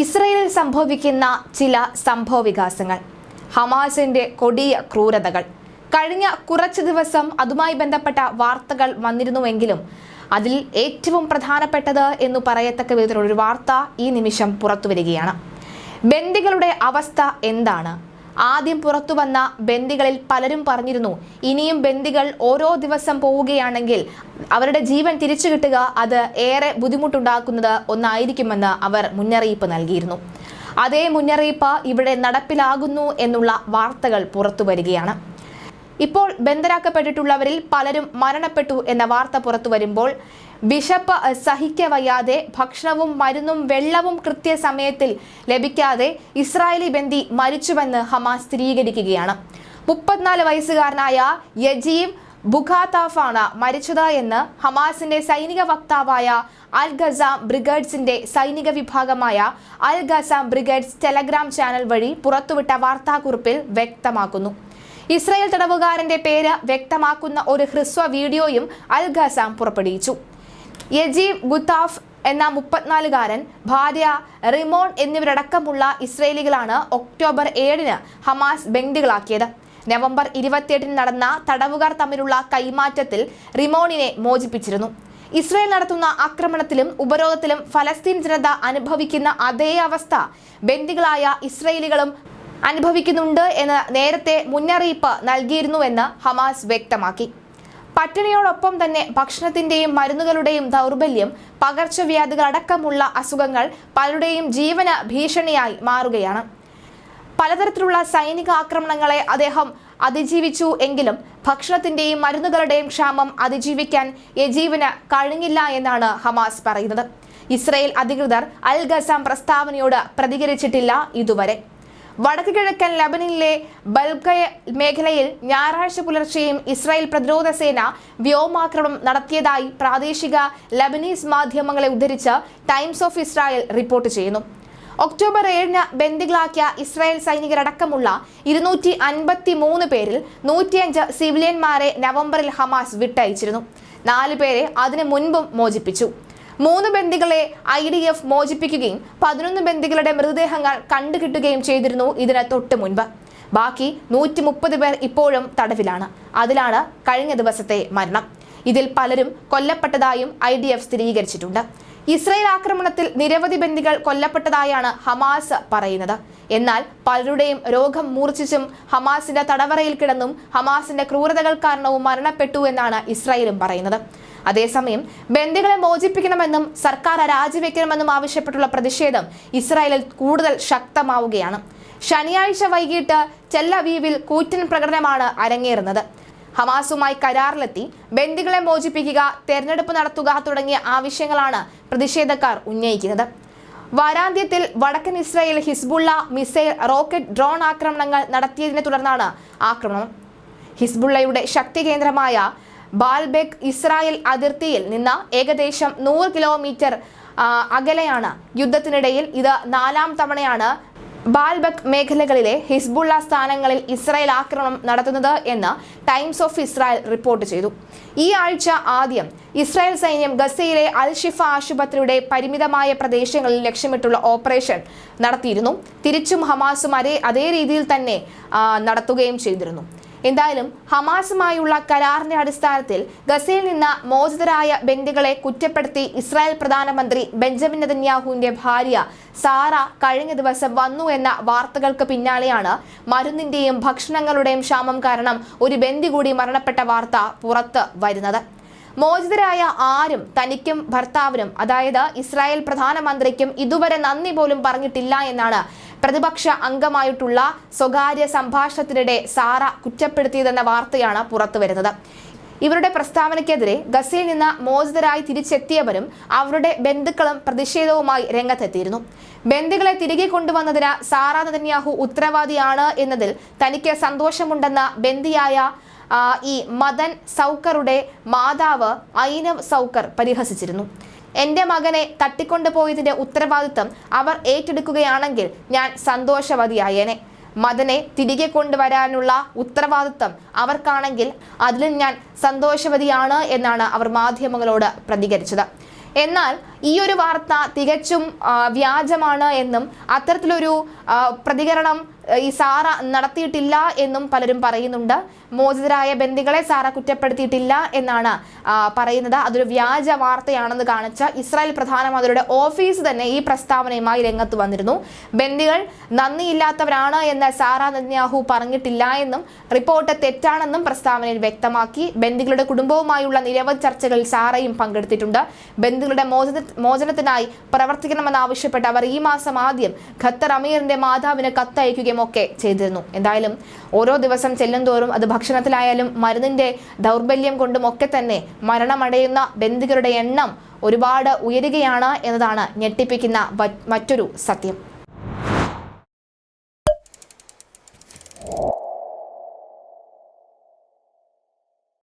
ഇസ്രയേലിൽ സംഭവിക്കുന്ന ചില സംഭവവികാസങ്ങൾ, ഹമാസിന്റെ കൊടിയ ക്രൂരതകൾ. കഴിഞ്ഞ കുറച്ച് ദിവസം അതുമായി ബന്ധപ്പെട്ട വാർത്തകൾ വന്നിരുന്നുവെങ്കിലും അതിൽ ഏറ്റവും പ്രധാനപ്പെട്ടത് എന്നു പറയത്തക്ക വിധത്തിലുള്ള ഒരു വാർത്ത ഈ നിമിഷം പുറത്തുവരികയാണ്. ബന്ദികളുടെ അവസ്ഥ എന്താണ്? ആദ്യം പുറത്തു വന്ന ബന്ദികളിൽ പലരും പറഞ്ഞിരുന്നു, ഇനിയും ബന്ദികൾ ഓരോ ദിവസം പോവുകയാണെങ്കിൽ അവരുടെ ജീവൻ തിരിച്ചു കിട്ടുക അത് ഏറെ ബുദ്ധിമുട്ടുണ്ടാക്കുന്നത് ഒന്നായിരിക്കുമെന്ന് അവർ മുന്നറിയിപ്പ് നൽകിയിരുന്നു. അതേ മുന്നറിയിപ്പ് ഇവിടെ നടപ്പിലാകുന്നു എന്നുള്ള വാർത്തകൾ പുറത്തു വരികയാണ്. ഇപ്പോൾ ബന്ദരാക്കപ്പെട്ടിട്ടുള്ളവരിൽ പലരും മരണപ്പെട്ടു എന്ന വാർത്ത പുറത്തു വരുമ്പോൾ വിശപ്പ് സഹിക്കവയ്യാതെ ഭക്ഷണവും മരുന്നും വെള്ളവും കൃത്യസമയത്തിൽ ലഭിക്കാതെ ഇസ്രായേലി ബന്ദി മരിച്ചുവെന്ന് ഹമാസ് സ്ഥിരീകരിക്കുകയാണ്. 34 വയസ്സുകാരനായ യജീവ് ബുഖാതാഫാണ് മരിച്ചത് എന്ന് ഹമാസിന്റെ സൈനിക വക്താവായ അൽ ഖസാം ബ്രിഗേഡ്സിന്റെ സൈനിക വിഭാഗമായ അൽ ഖസാം ബ്രിഗേഡ്സ് ടെലഗ്രാം ചാനൽ വഴി പുറത്തുവിട്ട വാർത്താക്കുറിപ്പിൽ വ്യക്തമാക്കുന്നു. ഇസ്രായേൽ തടവുകാരന്റെ പേര് വ്യക്തമാക്കുന്ന ഒരു ഹ്രസ്വ വീഡിയോയും അൽ ഖസാം പുറപ്പെടുവിച്ചു. യജീവ് ഗുത്താഫ് എന്ന 34-കാരൻ, ഭാര്യ റിമോൺ എന്നിവരടക്കമുള്ള ഇസ്രയേലികളാണ് ഒക്ടോബർ 7-ന് ഹമാസ് ബന്ദികളാക്കിയത്. നവംബർ 28-ന് നടന്ന തടവുകാർ തമ്മിലുള്ള കൈമാറ്റത്തിൽ റിമോണിനെ മോചിപ്പിച്ചിരുന്നു. ഇസ്രായേൽ നടത്തുന്ന ആക്രമണത്തിലും ഉപരോധത്തിലും ഫലസ്തീൻ ജനത അനുഭവിക്കുന്ന അതേ അവസ്ഥ ബന്ദികളായ ഇസ്രയേലികളും അനുഭവിക്കുന്നുണ്ട് എന്ന് നേരത്തെ മുന്നറിയിപ്പ് നൽകിയിരുന്നുവെന്ന് ഹമാസ് വ്യക്തമാക്കി. പട്ടിണിയോടൊപ്പം തന്നെ ഭക്ഷണത്തിന്റെയും മരുന്നുകളുടെയും ദൗർബല്യം, പകർച്ചവ്യാധികൾ അടക്കമുള്ള അസുഖങ്ങൾ പലരുടെയും ജീവന ഭീഷണിയായി മാറുകയാണ്. പലതരത്തിലുള്ള സൈനിക ആക്രമണങ്ങളെ അദ്ദേഹം അതിജീവിച്ചു എങ്കിലും ഭക്ഷണത്തിന്റെയും മരുന്നുകളുടെയും ക്ഷാമം അതിജീവിക്കാൻ യജീവിന് കഴിഞ്ഞില്ല എന്നാണ് ഹമാസ് പറയുന്നത്. ഇസ്രായേൽ അധികൃതർ അൽ ഖസാം പ്രസ്താവനയോട് പ്രതികരിച്ചിട്ടില്ല ഇതുവരെ. വടക്ക് കിഴക്കൻ ലബനനിലെ ബൽഖയ മേഖലയിൽ ഞായറാഴ്ച പുലർച്ചെയും ഇസ്രായേൽ പ്രതിരോധ സേന വ്യോമാക്രമണം നടത്തിയതായി പ്രാദേശിക ലബനീസ് മാധ്യമങ്ങളെ ഉദ്ധരിച്ച് ടൈംസ് ഓഫ് ഇസ്രായേൽ റിപ്പോർട്ട് ചെയ്യുന്നു. ഒക്ടോബർ 7-ന് ബന്ദികളാക്കിയ ഇസ്രായേൽ സൈനികരടക്കമുള്ള 253 പേരിൽ 105 സിവിലിയന്മാരെ നവംബറിൽ ഹമാസ് വിട്ടയച്ചിരുന്നു. 4 പേരെ അതിനു മുൻപും മോചിപ്പിച്ചു. 3 ബന്ദികളെ IDF മോചിപ്പിക്കുകയും 11 ബന്ദികളുടെ മൃതദേഹങ്ങൾ കണ്ടുകിട്ടുകയും ചെയ്തിരുന്നു ഇതിന് തൊട്ട് മുൻപ്. ബാക്കി 130 പേർ ഇപ്പോഴും തടവിലാണ്. അതിലാണ് കഴിഞ്ഞ ദിവസത്തെ മരണം. ഇതിൽ പലരും കൊല്ലപ്പെട്ടതായും IDF സ്ഥിരീകരിച്ചിട്ടുണ്ട്. ഇസ്രായേൽ ആക്രമണത്തിൽ നിരവധി ബന്ദികൾ കൊല്ലപ്പെട്ടതായാണ് ഹമാസ് പറയുന്നത്. എന്നാൽ പലരുടെയും രോഗം മൂർച്ഛിച്ചും ഹമാസിന്റെ തടവറയിൽ കിടന്നും ഹമാസിന്റെ ക്രൂരതകൾ കാരണവും മരണപ്പെട്ടു എന്നാണ് ഇസ്രായേലും പറയുന്നത്. അതേസമയം ബന്ദികളെ മോചിപ്പിക്കണമെന്നും സർക്കാർ രാജിവെക്കണമെന്നും ആവശ്യപ്പെട്ടുള്ള പ്രതിഷേധം ഇസ്രായേലിൽ കൂടുതൽ ശക്തമാവുകയാണ്. ശനിയാഴ്ച വൈകിട്ട് ടെൽ-അവീവിൽ കൂറ്റൻ പ്രകടനമാണ് അരങ്ങേറുന്നത്. ഹമാസുമായി കരാറിലെത്തി ബന്ദികളെ മോചിപ്പിക്കുക, തെരഞ്ഞെടുപ്പ് നടത്തുക തുടങ്ങിയ ആവശ്യങ്ങളാണ് പ്രതിഷേധക്കാർ ഉന്നയിക്കുന്നത്. വാരാന്ത്യത്തിൽ വടക്കൻ Israel Hezbollah missile, rocket, drone ആക്രമണങ്ങൾ നടത്തിയതിനെ തുടർന്നാണ് ആക്രമണം. ഹിസ്ബുള്ളയുടെ ശക്തി കേന്ദ്രമായ ബാൽബെക് ഇസ്രായേൽ അതിർത്തിയിൽ നിന്ന് ഏകദേശം 100 കിലോമീറ്റർ അകലെയാണ്. യുദ്ധത്തിനിടയിൽ ഇത് 4-ാം തവണയാണ് ബാൽബെക് മേഖലകളിലെ ഹിസ്ബുള്ള സ്ഥാനങ്ങളിൽ ഇസ്രായേൽ ആക്രമണം നടത്തുന്നത് എന്ന് ടൈംസ് ഓഫ് ഇസ്രായേൽ റിപ്പോർട്ട് ചെയ്തു. ഈ ആഴ്ച ആദ്യം ഇസ്രായേൽ സൈന്യം ഗസയിലെ അൽ ഷിഫ ആശുപത്രിയുടെ പരിമിതമായ പ്രദേശങ്ങളിൽ ലക്ഷ്യമിട്ടുള്ള ഓപ്പറേഷൻ നടത്തിയിരുന്നു. തിരിച്ചും ഹമാസും അതേ രീതിയിൽ തന്നെ നടത്തുകയും ചെയ്തിരുന്നു. എന്തായാലും ഹമാസുമായുള്ള കരാറിന്റെ അടിസ്ഥാനത്തിൽ ഗസയിൽ നിന്ന് മോചിതരായ ബന്ദികളെ കുറ്റപ്പെടുത്തി ഇസ്രായേൽ പ്രധാനമന്ത്രി ബെഞ്ചമിൻ നെതന്യാഹുവിന്റെ ഭാര്യ സാറ കഴിഞ്ഞ ദിവസം വന്നു എന്ന വാർത്തകൾക്ക് പിന്നാലെയാണ് മരുന്നിന്റെയും ഭക്ഷണങ്ങളുടെയും ക്ഷാമം കാരണം ഒരു ബന്ദി കൂടി മരണപ്പെട്ട വാർത്ത പുറത്ത് വരുന്നത്. മോചിതരായ ആരും തനിക്കും ഭർത്താവിനും, അതായത് ഇസ്രായേൽ പ്രധാനമന്ത്രിക്കും ഇതുവരെ നന്ദി പോലും പറഞ്ഞിട്ടില്ല എന്നാണ് പ്രതിപക്ഷ അംഗമായിട്ടുള്ള സ്വകാര്യ സംഭാഷണത്തിനിടെ സാറ കുറ്റപ്പെടുത്തിയതെന്ന വാർത്തയാണ് പുറത്തു വരുന്നത്. ഇവരുടെ പ്രസ്താവനയ്ക്കെതിരെ ഗസയിൽ നിന്ന് മോചിതരായി തിരിച്ചെത്തിയവരും അവരുടെ ബന്ധുക്കളും പ്രതിഷേധവുമായി രംഗത്തെത്തിയിരുന്നു. ബന്ദികളെ തിരികെ കൊണ്ടുവന്നതിന് സാറ നെതന്യാഹു ഉത്തരവാദിയാണ് എന്നതിൽ തനിക്ക് സന്തോഷമുണ്ടെന്ന ബന്ദിയായ ഈ മദൻ സൗക്കറുടെ മാതാവ് ഐനവ് സൗക്കർ പരിഹസിച്ചിരുന്നു. എന്റെ മകനെ തട്ടിക്കൊണ്ടുപോയതിന്റെ ഉത്തരവാദിത്തം അവർ ഏറ്റെടുക്കുകയാണെങ്കിൽ ഞാൻ സന്തോഷവതിയായേനെ. മദനെ തിരികെ കൊണ്ടുവരാനുള്ള ഉത്തരവാദിത്തം അവർക്കാണെങ്കിൽ അതിലും ഞാൻ സന്തോഷവതിയാണ് എന്നാണ് അവർ മാധ്യമങ്ങളോട് പ്രതികരിച്ചത്. എന്നാൽ ഈ ഒരു വാർത്ത തികച്ചും വ്യാജമാണ് എന്നും അത്തരത്തിലൊരു പ്രതികരണം ഈ സാറ നടത്തിയിട്ടില്ല എന്നും പലരും പറയുന്നുണ്ട്. മോചിതരായ ബന്ദികളെ സാറ കുറ്റപ്പെടുത്തിയിട്ടില്ല എന്നാണ് പറയുന്നത്. അതൊരു വ്യാജ വാർത്തയാണെന്ന് കാണിച്ച ഇസ്രായേൽ പ്രധാനമന്ത്രിയുടെ ഓഫീസ് തന്നെ ഈ പ്രസ്താവനയുമായി രംഗത്ത് വന്നിരുന്നു. ബന്ദികൾ നന്ദിയില്ലാത്തവരാണ് എന്ന് സാറ നെതന്യാഹു പറഞ്ഞിട്ടില്ല എന്നും റിപ്പോർട്ട് തെറ്റാണെന്നും പ്രസ്താവനയിൽ വ്യക്തമാക്കി. ബന്ദികളുടെ കുടുംബവുമായുള്ള നിരവധി ചർച്ചകളിൽ സാറയും പങ്കെടുത്തിട്ടുണ്ട്. ബന്ദികളുടെ മോചനത്തിനായി പ്രവർത്തിക്കണമെന്നാവശ്യപ്പെട്ട് അവർ ഈ മാസം ആദ്യം ഖത്തർ അമീറിന്റെ മാതാവിന് കത്തയക്കുകയും ഒക്കെ ചെയ്തിരുന്നു. എന്തായാലും ഓരോ ദിവസം ചെല്ലുന്തോറും അത് ഭക്ഷണത്തിലായാലും മരുന്നിന്റെ ദൗർബല്യം കൊണ്ടും ഒക്കെ തന്നെ മരണമടയുന്ന ബന്ദികളുടെ എണ്ണം ഒരുപാട് ഉയരുകയാണ് എന്നതാണ് ഞെട്ടിപ്പിക്കുന്ന മറ്റൊരു സത്യം.